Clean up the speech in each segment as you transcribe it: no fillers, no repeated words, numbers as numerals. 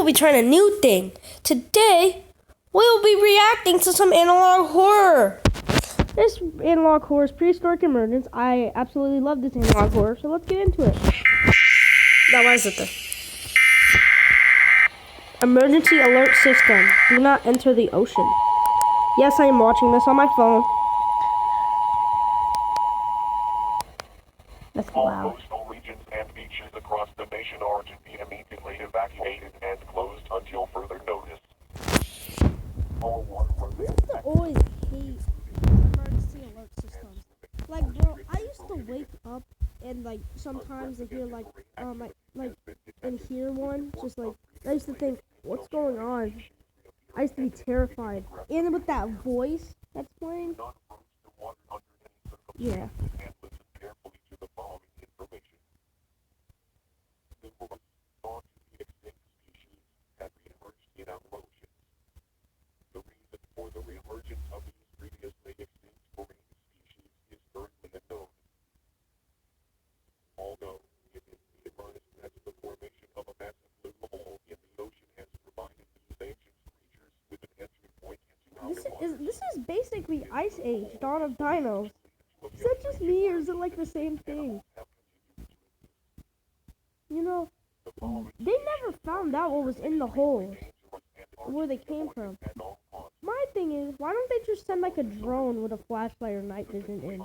be trying a new thing. Today, we'll be reacting to some analog horror. This analog horror is prehistoric emergence. I absolutely love this analog horror, so let's get into it. Now, why is it there? Emergency alert system. Do not enter the ocean. Yes, I am watching this on my phone. That's loud. Coastal regions and beaches across the nation are to be immediately evacuated and closed until further notice. All waterways. I always hate emergency alert systems. Like, bro, I used to wake up and like sometimes I hear like and hear one. Just like I used to think, what's going on? I used to be terrified. And with that voice that's playing. Yeah. The re-emergence of these previously extinct marine species is currently unknown. Although it is theorized that the formation of a massive blue hole in the ocean has provided these ancient creatures with an entry point into our waters. This is basically Ice Age, Dawn of Dinos. Is that just me, or is it like the same thing? You know, they never found out what was in the holes, where they came from. My thing is, why don't they just send like a drone with a flashlight or night vision in?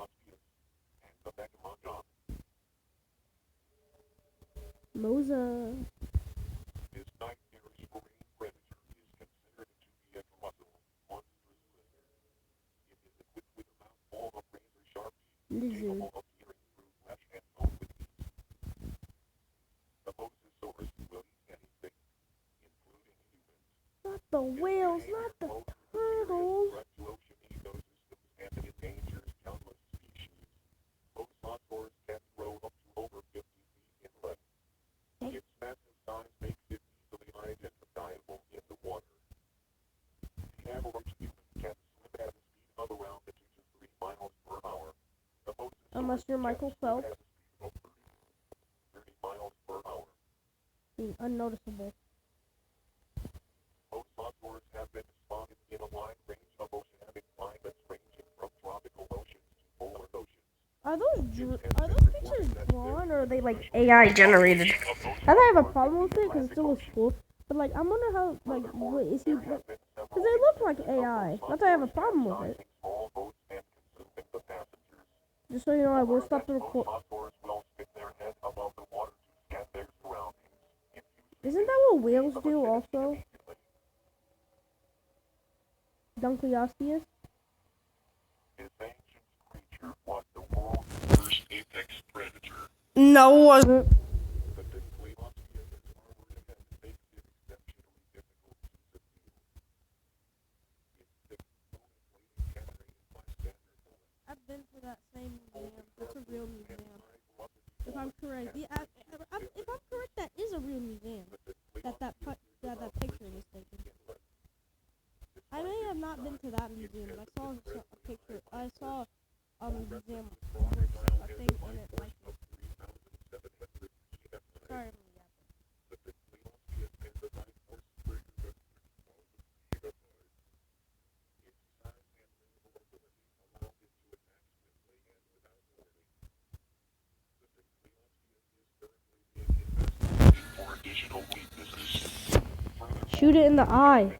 Moza. This nightmarish marine predator is considered to be a colossal, monstrous lizard. It is equipped with a mouth full of razor-sharp teeth, capable of tearing through flesh and bone with ease. The mosasaurus will eat anything, including humans. Not the whales, not the turtles. Ocean ecosystems and endangers countless species. Mosasaurus can grow up to over 50 feet in length. Its massive size makes it easily identifiable in the water. The average human can swim at a speed of around 2 to 3 miles per hour. The Unless you're Michael Phelps. At a speed of 30 miles per hour. Being unnoticeable. Mosasaurs have been spotted in a wide range of oceanic climates ranging from tropical oceans to polar oceans. Are those pictures drawn or are they like AI generated? I don't have a problem with it because it still looks cool. But like, I wonder how what is he? Because they look like AI. Not that I have a problem with it. Small boats and consuming the passengers. Just so you know, I will stop the record. Mosasaurs will stick their head above the water to scan their surroundings. Isn't that what whales do also? Dunkleosteus? This ancient creature was the world's first apex predator. No, it wasn't. The Dunkleosteus is armored and makes it exceptionally difficult to subdue. Its thick bone plate generated by standard bullets. I've been to that same museum. That's a real museum. If I'm correct, yeah, if I'm correct, that is a real museum. That picture was taken. I may have not been to that museum, but I saw a picture. I saw a museum with a thing in it like this. Sorry, shoot it in the eye.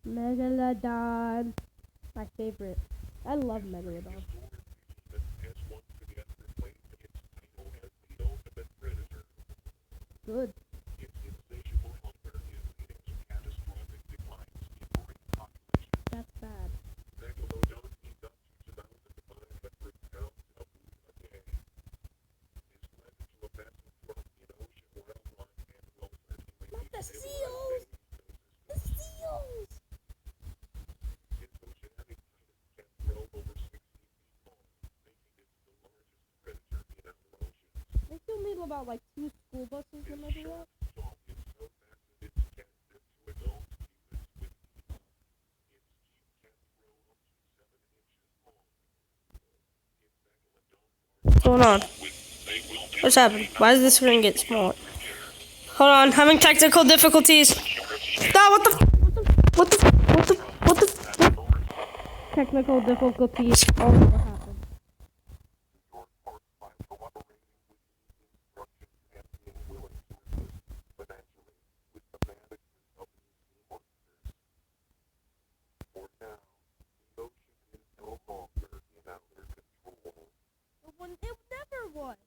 Megalodon. My favorite. I love Megalodon. Good. That's bad. Not the seals! The seals! need about like 2 school buses to measure up. What's going on? What's happened? Why does the screen get smaller? Hold on, having technical difficulties. Ah, what the? Technical difficulties. Oh, what happened? It never was.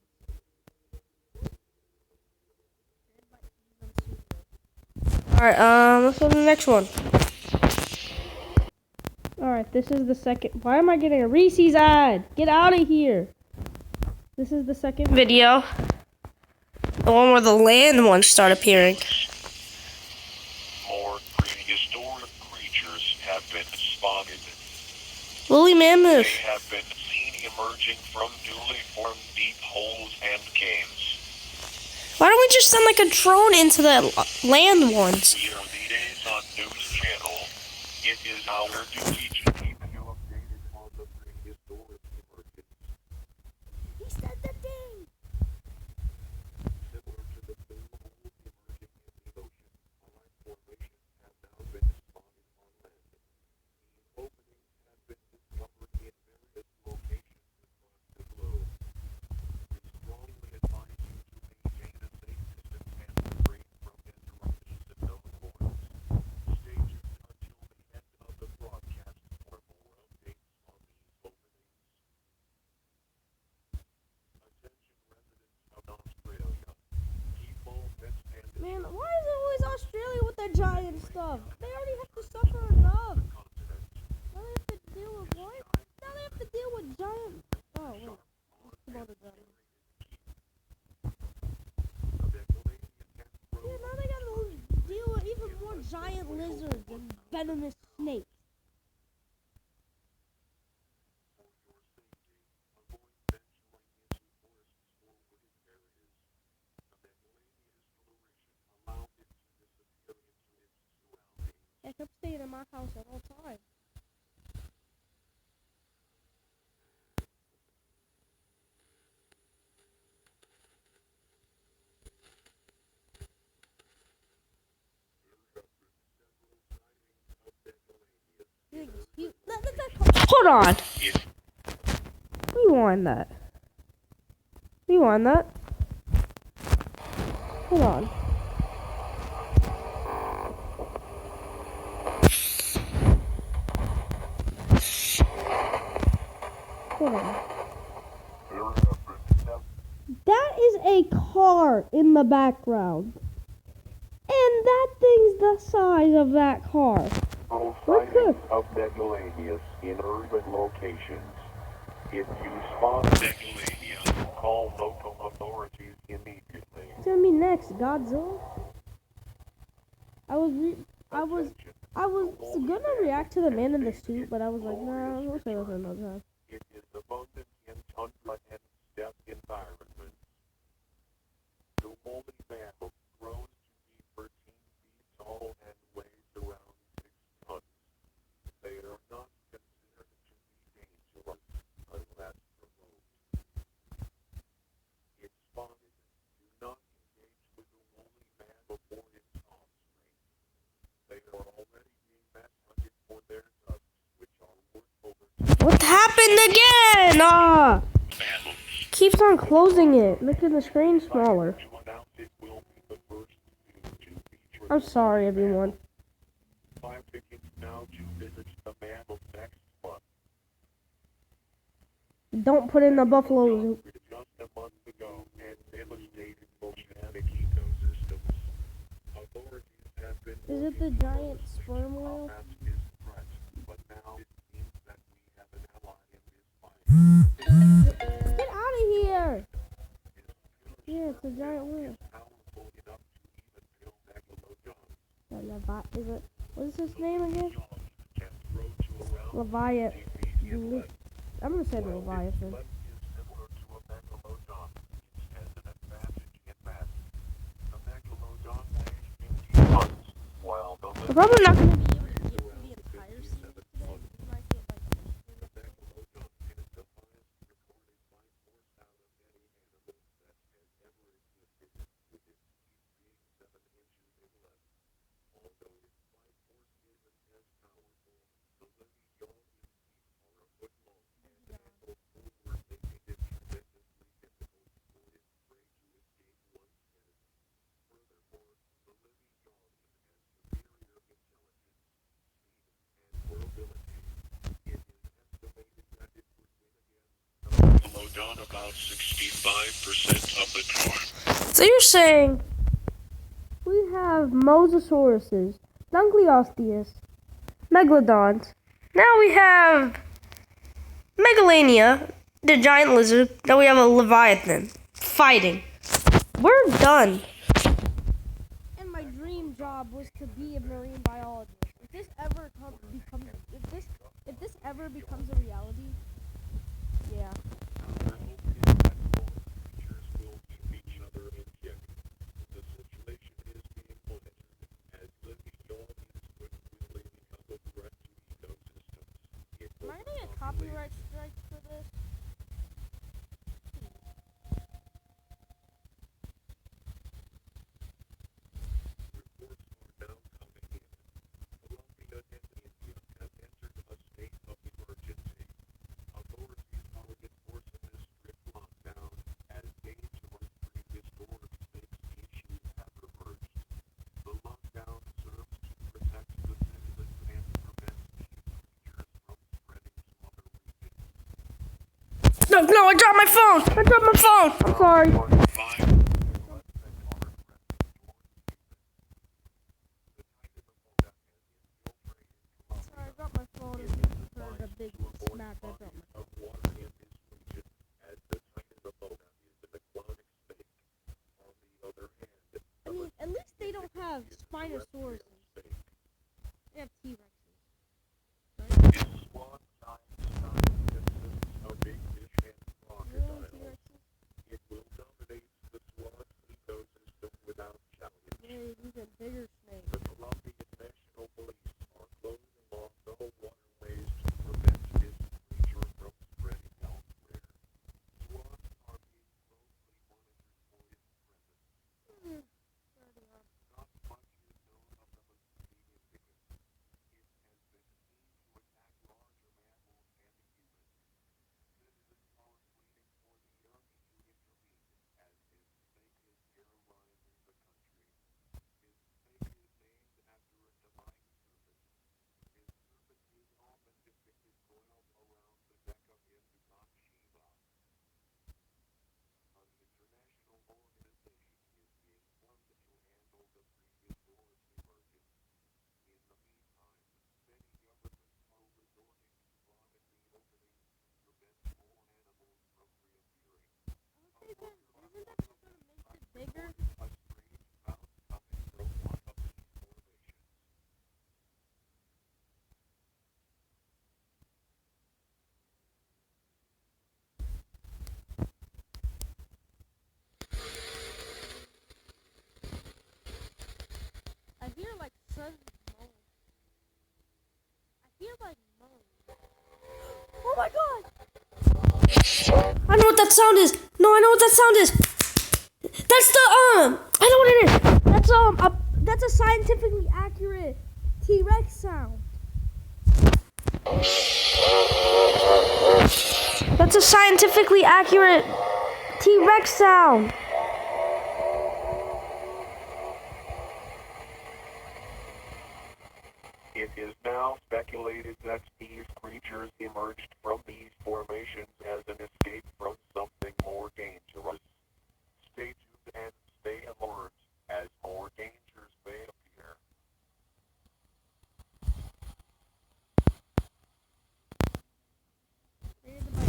Alright, let's go to the next one. Alright, this is the second. Why am I getting a Reese's ad? Get out of here. This is the second video. The one where the land ones start appearing. More prehistoric creatures have been spotted. Woolly mammoth. They have been seen emerging from newly formed deep holes and caves. Why don't we just send like a drone into the land ones? We are the days on News Channel. It is our duty to keep you updated on the prehistoric emergence. He said the thing. Similar to the blue holes emerging in the ocean, a life formation has now been spotted on land. These openings have been discovered in various locations across the globe. We strongly advise you to maintain a safe distance and refrain from entering these unknown waters. Stay tuned until the end of the broadcast for more updates on these openings. Attention residents of Australia. Keep all pets and Man, why is it always Australia with their giant stuff? They already have to suffer enough. continent. Now they have to deal with what? Now they have to deal with giant. Oh wait, it's about a giant. Yeah, now they gotta deal with even more giant lizards and venomous snakes. I kept staying in my house at all times. Hold on. Rewind that. Rewind that. Hold on. Hold on. That is a car in the background. And that thing's the size of that car. We're good. Of Megalanias in urban locations. If you spot Megalania, call local authorities immediately. What's gonna be next? Godzilla? I was gonna react to the man in the suit, but I was like, nah, we'll say that for another time. It is abundant in tundra and steppe environments. The woolly mammoth grows to be 13 feet tall and weighs around 6 tons. They are not considered to be dangerous unless provoked. If spotted, do not engage with the woolly mammoth or its offspring. They are already being mass hunted for their tusks, which are worth over What happened again? Keeps on closing it, making the screen smaller. to announce it will be the first to feature. I'm sorry, everyone. 5 tickets now to visit the mammoth next month. Don't put in the buffaloes. Just a month ago and devastated oceanic ecosystems. Authorities have been Is it the giant sperm whale? combat this threat, but now it seems that we have an ally in this fight. Get out of here! Yeah, it's a giant whale. Powerful enough to even kill megalodons. Is it? What is his name again? Can grow to around Leviathan. 50 feet in length. I'm gonna say the Leviathan. Length is similar to a megalodon. It has an advantage We're probably not gonna be able to get through the entire series today. We might get like Down about 65% of the time. So you're saying we have Mosasauruses, Dunkleosteus, Megalodons. Now we have Megalania, the giant lizard. Now we have a Leviathan fighting. We're done. And my dream job was to be a marine biologist. If this ever becomes a reality, yeah. Am I gonna get a copyright strike for this? No, I dropped my phone. I'm sorry. Sorry, I dropped my phone and you heard a big smack. I dropped my phone. I mean, at least they don't have Spinosaurus. They have T-Rexes. Really, T-Rexes? Yeah, these are bigger snakes. Isn't that just gonna make it bigger? I hear like sudden moans. I hear like moans. Oh my god! I know what that sound is. No, I know what that sound is. That's the I know what it is. That's a scientifically accurate T-Rex sound. That's a scientifically accurate T-Rex sound. It is now speculated that these creatures emerged from these formations as an escape from something more dangerous. Stay tuned and stay alert as more dangers may appear.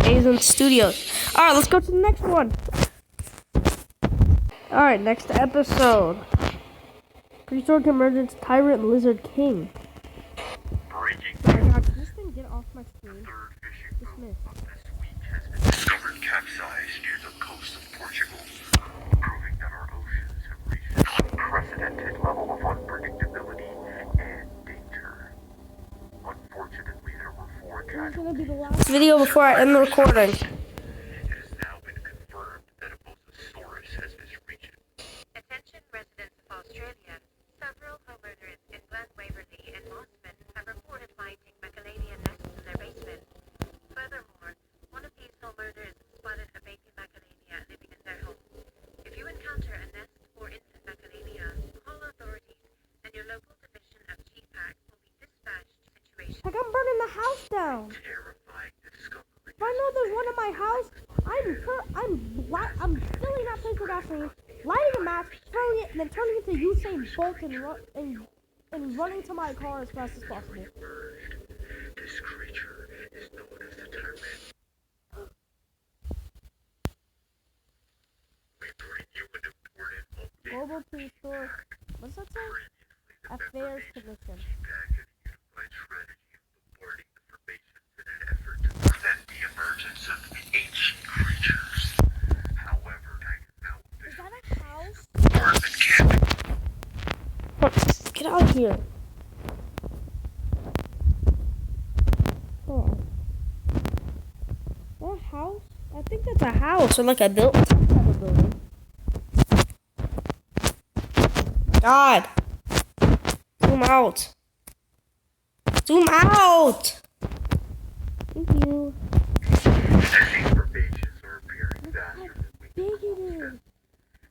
Asian Studios. Alright, let's go to the next one. Alright, next episode. Prehistoric emergence Tyrant Lizard King. Oh my god, can this thing get off my screen? Dismiss. Discovered capsized near the coast of Portugal, proving that our oceans have reached an unprecedented level of unpredictability and video before I end the recording. It has now been confirmed that a mosasaurus has this region. Attention residents of Australia. Several homeowners in Glen Waverley and Mossman have reported finding macadamia nests in their basement. Furthermore, one of these homeowners spotted a baby macadamia living in their home. If you encounter a nest or infant macadamia, call authorities and your local division of GPAC will be dispatched to situation. Like I'm burning the house down. Terrifying discovery. If I know there's one in my house, I'm filling that place with gasoline, lighting a match, throwing it, and then turning it to Usain Bolt and running to my car as fast as possible. Emerged. This creature is known as the Tyrannosaurus. We bring you an important update. Global prehistoric. What's that say? Affairs Commission. GPAC has a unified strategy of bombarding the formations in an effort to prevent the emergence of ancient creatures. However, I can now Is that a house? apartment camping. Get out of here. Hold on. That a house? I think that's a house or like a building. Some type of building. God. Zoom out. Zoom out. Thank you. As these formations are appearing faster than we Big can it is. understand,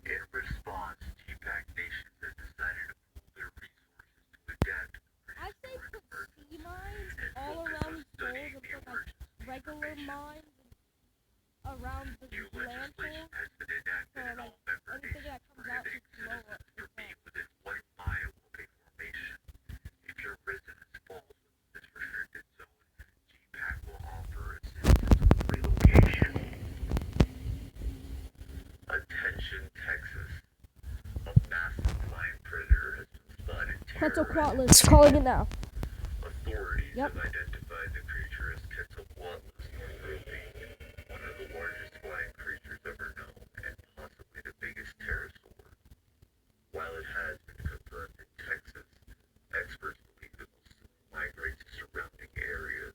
in response, GPAC nations have decided to pool their resources to adapt to the I say prehistoric put emergence sea mines and all focus around on these studying holes the and put like emergence of regular information. mines around the New landfill. legislation has been enacted So in like all member anything nations that comes out prohibiting to blow up. citizens from being within 1 mile of a formation. If your residence falls within this restricted zone, GPAC will offer assistance with relocation. Attention, Texas. A massive flying predator has been spotted terrorizing. Quetzalcoatlus. Calling it now. Authorities Yep. have identified the creature as Quetzalcoatlus northropine, one of the largest flying creatures ever known, and possibly the biggest pterosaur. While it has been confirmed in Texas, experts believe it will soon migrate to surrounding areas.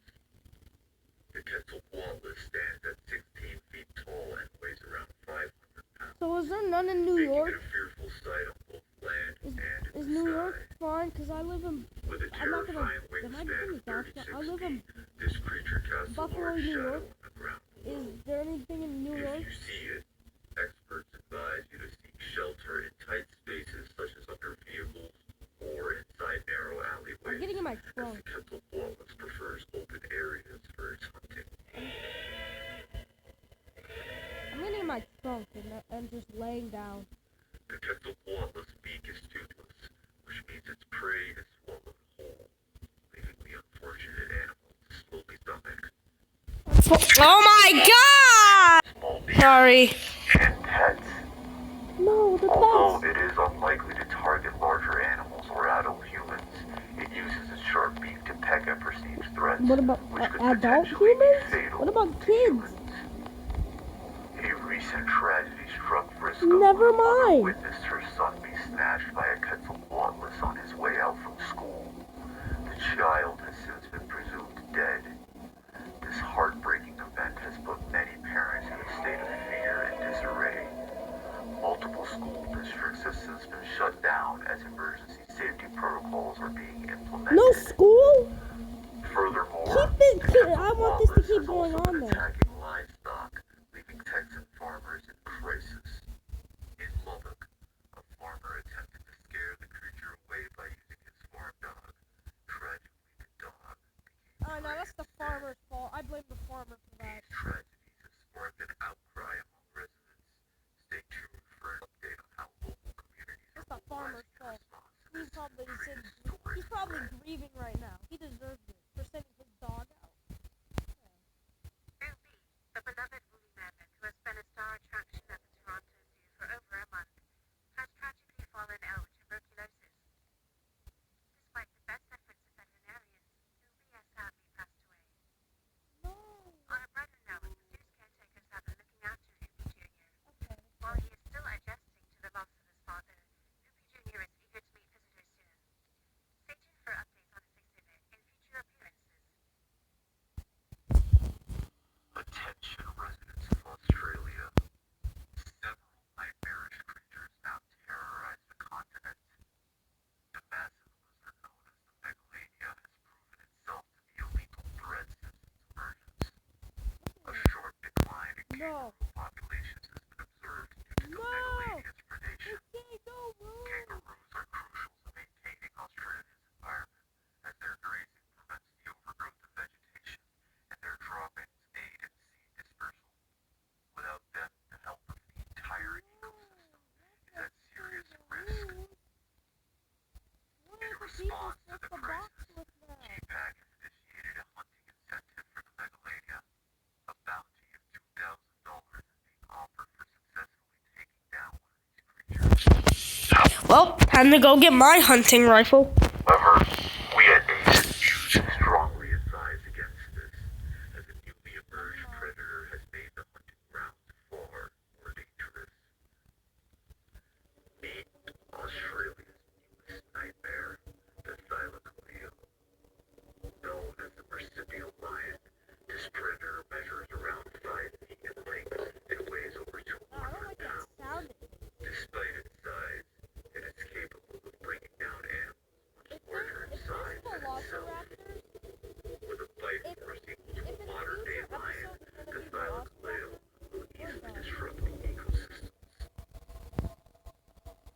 The Quetzalcoatlus stands at 16 feet tall and weighs around 500 pounds, So is there none in New making York? it a fearful sight on both land and in Is the New sky. York fine? Cause I live in. With a I'm not gonna. terrifying Am I wingspan doing of that? 36 I live in. feet, this creature casts a Buffalo, large New shadow York. on the ground below. Is there anything in New York? If you see it, experts advise you to seek shelter in tight spaces such as under vehicles or inside narrow alleyways. I'm getting in my As trunk. the Quetzalcoatlus prefers open areas for its hunting. I'm getting in my trunk and just laying down. The Quetzalcoatlus beak is toothless, which means its prey is swallowed whole, leaving the unfortunate animal to slowly stomach. Oh my God! Small deer Sorry. and pets. No, the Although best. it is unlikely to target larger animals or adult humans, it uses its sharp beak to peck at perceived threats, What about which could adult potentially be humans? fatal What about to kids? humans. A recent tragedy struck Frisco Never when a mother mind. witnessed her son be snatched by a Quetzalcoatlus on his way out from school. The child has since been presumed dead. This heartbreaking event has put many parents in a state of fear and disarray. Multiple school districts have since been shut down as emergency safety protocols are being implemented. No school? Furthermore, I want this to keep has going also on been though. attacking livestock, leaving Texan farmers in crisis. In Lubbock, a farmer attempted to scare the creature away by using his farm dog. Tragically, the dog became Oh no, that's the instead. farmer's fault. I blame the farmer for that. These tragedies have sparked an outcry among residents. Stay tuned for an update on how local communities It's are the farmer's mobilizing in fault. response to He's this probably prehistoric he's probably threat. grieving right now. He deserves it for sending his dog out. Ruby, the beloved woolly mammoth who has been a star attraction at the Toronto Zoo for over a month, has tragically fallen ill with tuberculosis. Despite the best efforts of veterinarians, Ruby has sadly passed away. No. On a brighter note, the zoo's caretakers have been looking after Ruby Jr. Okay. While he is still adjusting to the loss of his father, Ruby Jr. is eager to meet visitors soon. Stay tuned for updates on his exhibit. response to the crisis, GPAC has initiated a hunting incentive for the megalania. A bounty of $2,000 is being offered for successfully taking down one of these creatures. Well, time to go get my hunting rifle. However, we at ACE strongly advise against this, as a newly emerged predator has made the hunting grounds far more dangerous. Meet Australia's newest nightmare, the thylacoleo. Known as the marsupial lion, this predator measures around 5 feet in length and weighs over 200 pounds. Despite its size, it is capable of bringing down animals much larger in size than itself. With a bite force equal to a modern-day lion, the thylacoleo will easily disrupt the ecosystems.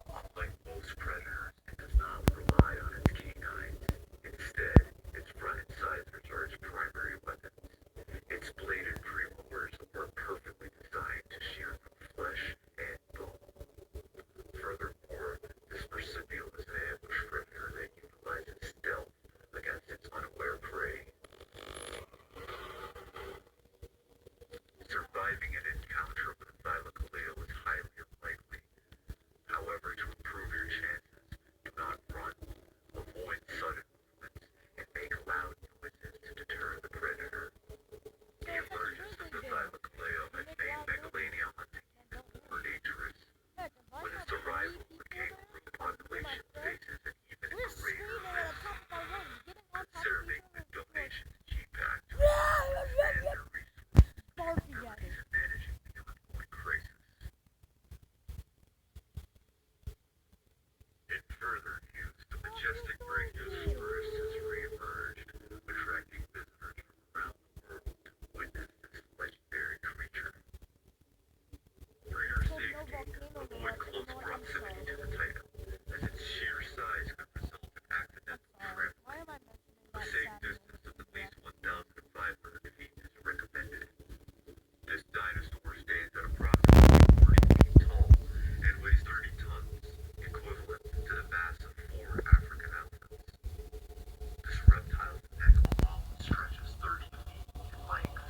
Unlike most predators, it does not rely on its canines. Instead, its front incisors are its primary weapons. Its bladed premolars are perfectly designed to shear through flesh and bone. Furthermore, this marsupial is an ambush predator that utilizes stealth against its unaware prey. Surviving an encounter with a thylacoleo is highly unlikely. However, to improve your chances, do not run, avoid sudden movements, and make loud noises to deter the predator. The emergence of the thylacoleo has made megalania hunting even more dangerous. With its arrival, the kangaroo population faces an even greater risk. Considering the donation to GPAC to expand their resources and managing the ongoing crisis. In further news, the majestic brachiosaurus has re-emerged, attracting visitors from around the world to witness this legendary creature. For your safety, avoid close proximity to the titan, as its sheer size could result in accidental trampling. A safe distance of at least 1,500 feet is recommended. This dinosaur stands at approximately 40 feet tall and weighs 30 tons, equivalent to the mass of 4 African elephants. This reptile's neck alone stretches 30 feet in length.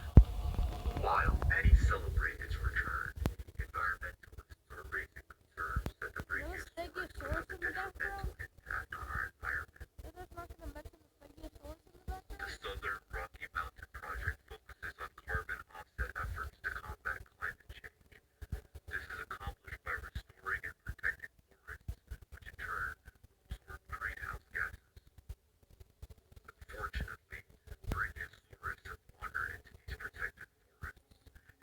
While many celebrate its return, environmentalists are raising concerns that the brachiosaurus could have a detrimental impact on our environment. The Southern Rocky Mountain Project focuses on carbon offset efforts to combat climate change. This is accomplished by restoring and protecting forests, which in turn absorb greenhouse gases. Unfortunately, brachiosaurus have wandered into these protected forests,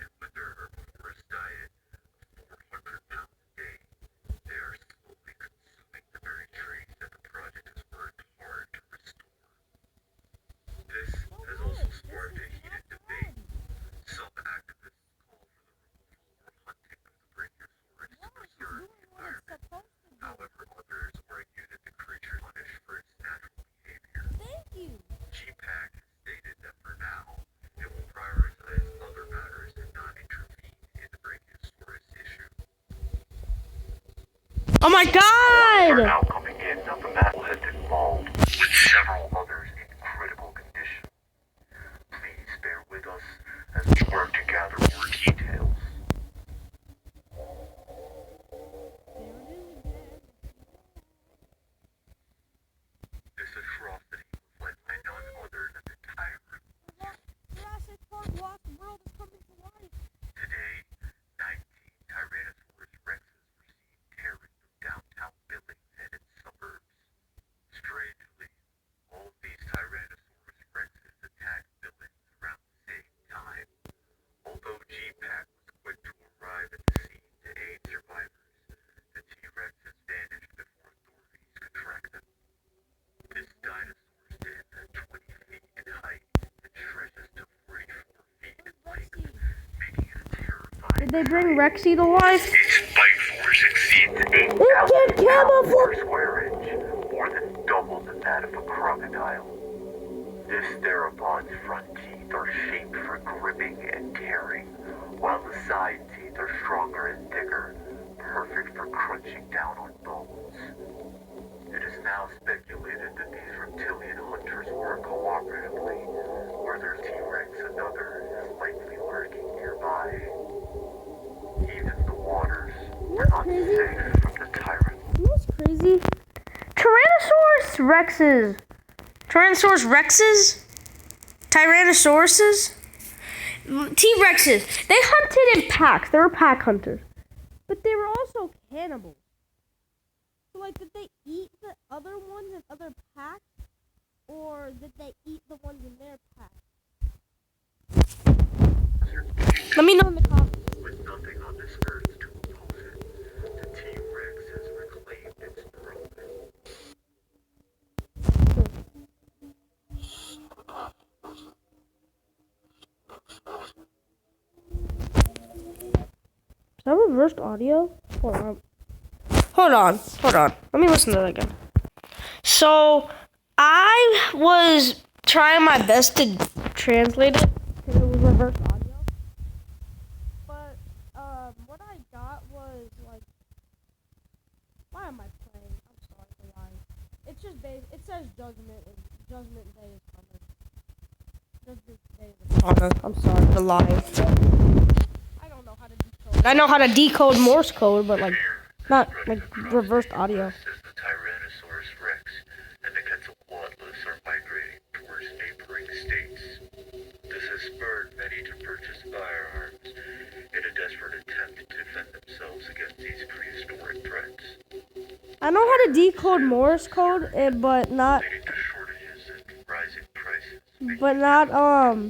and with their herbivorous diet of 400 pounds a day, they are slowly consuming the very trees that the project has worked hard to restore. This has also sparked a heated debate. Some activists call for the removal or hunting of the brachiosaurus to preserve the environment. However, others argue that the creature is punished for its natural behavior. GPAC has stated that for now, it will prioritize other matters and not intervene in the brachiosaurus issue. Oh my Are god! now coming in that the battle has been involved, with several others in critical condition. Please bear with us as we work to gather more details. This atrocity was led by none other than the tyrant. Jurassic Park Lost World is coming to life. Today, 19 Tyrannosaurus rexes were seen tearing through downtown Billings and its suburbs. Strangely, all of these Tyrannosaurus rexes attacked Billings around the same time. Although GPAC was quick to arrive at the scene to aid survivors, the T-Rexes vanished before authorities could track them. This dinosaur stands at 20 feet in height and stretches to 44 feet in length, making it a terrifying Did they bring Rexy to life? Its bite force exceeds 8,000 can pounds per square inch, more than double than that of a crocodile. This theropod's front teeth are shaped for gripping and tearing, while the side teeth are stronger and thicker, perfect for crunching down on bones. It is now speculated that crazy? safe from the tyrant. You know what's crazy? Tyrannosauruses, T-Rexes. They hunted in packs. They were pack hunters, but they were also cannibals. So, like, did they eat the other ones in other packs? Or did they eat the ones in their pack? Let me know in the comments. With nothing on this earth to oppose it, the T-Rex has reclaimed its throne. Is that reversed audio? Hold on. Let me listen to that again. So, I was trying my best to translate it because it was reversed audio. But, what I got was, like, why am I playing? I'm sorry for lying. It's just it says judgment, and judgment day is coming. Judgment day is coming. I'm sorry for lying. I don't know how to decode. I know how to decode Morse code, but, like, not, like, reversed audio. As the Tyrannosaurus Rex and the Quetzalcoatlus are migrating towards neighboring states. This has spurred many to purchase firearms in a desperate attempt to defend themselves against these prehistoric threats, I know how to decode Morse code, but not, leading to shortages and rising prices,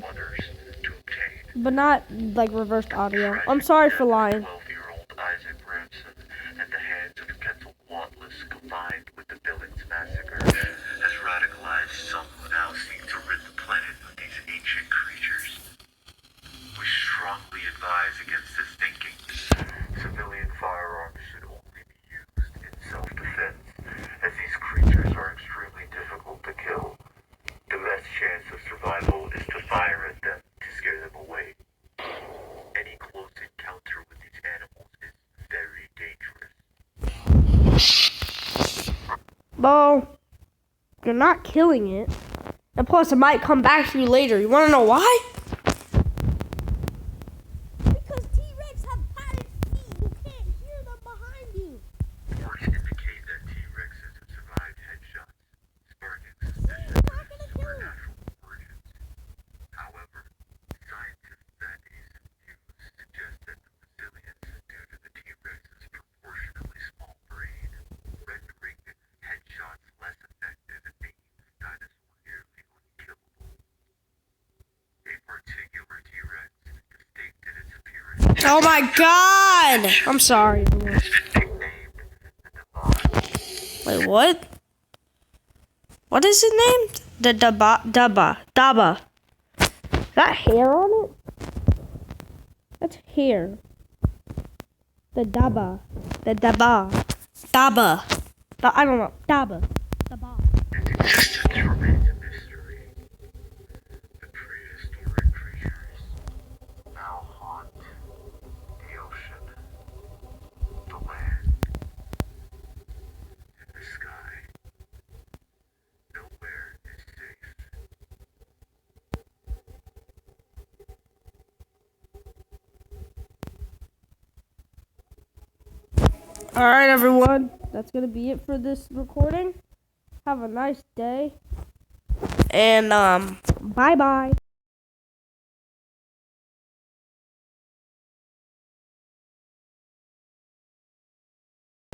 others to obtain. but not, like, reversed audio. I'm sorry for lying. 12-year-old Isaac Ramson and the hands of Quetzalcoatlus combined with the Billings massacre has radicalized some who now seek to rid the planet of these ancient creatures. We strongly advise against this thinking. Civilian firearms should only be used in self-defense, as these creatures are extremely difficult to kill. The best chance of survival is to fire at them to scare them away. Any close encounter with these animals is very dangerous. Well, you're not killing it. And plus, it might come back to you later. You want to know why? Because T-Rex have padded feet. You can't hear them behind you. Reports indicate that T-Rexes have survived headshots, sparking suspicion You're not of gonna kill them. supernatural origins. However, scientists that recent news suggest that the resilience is due to the T-Rex's proportionately small brain, rendering headshots less effective and making this dinosaur nearly unkillable. A particular T-Rex, distinct in its appearance, Oh my god! I'm sorry. has been nicknamed the Divine. Wait, what? What is it named? The Daba. Is that hair on it? That's hair. The Daba. I don't know. Daba. Its existence remains a mystery. The prehistoric creatures now haunt the ocean, the land, and the sky. Nowhere is safe. Alright, everyone. That's going to be it for this recording. Have a nice day. And, bye-bye.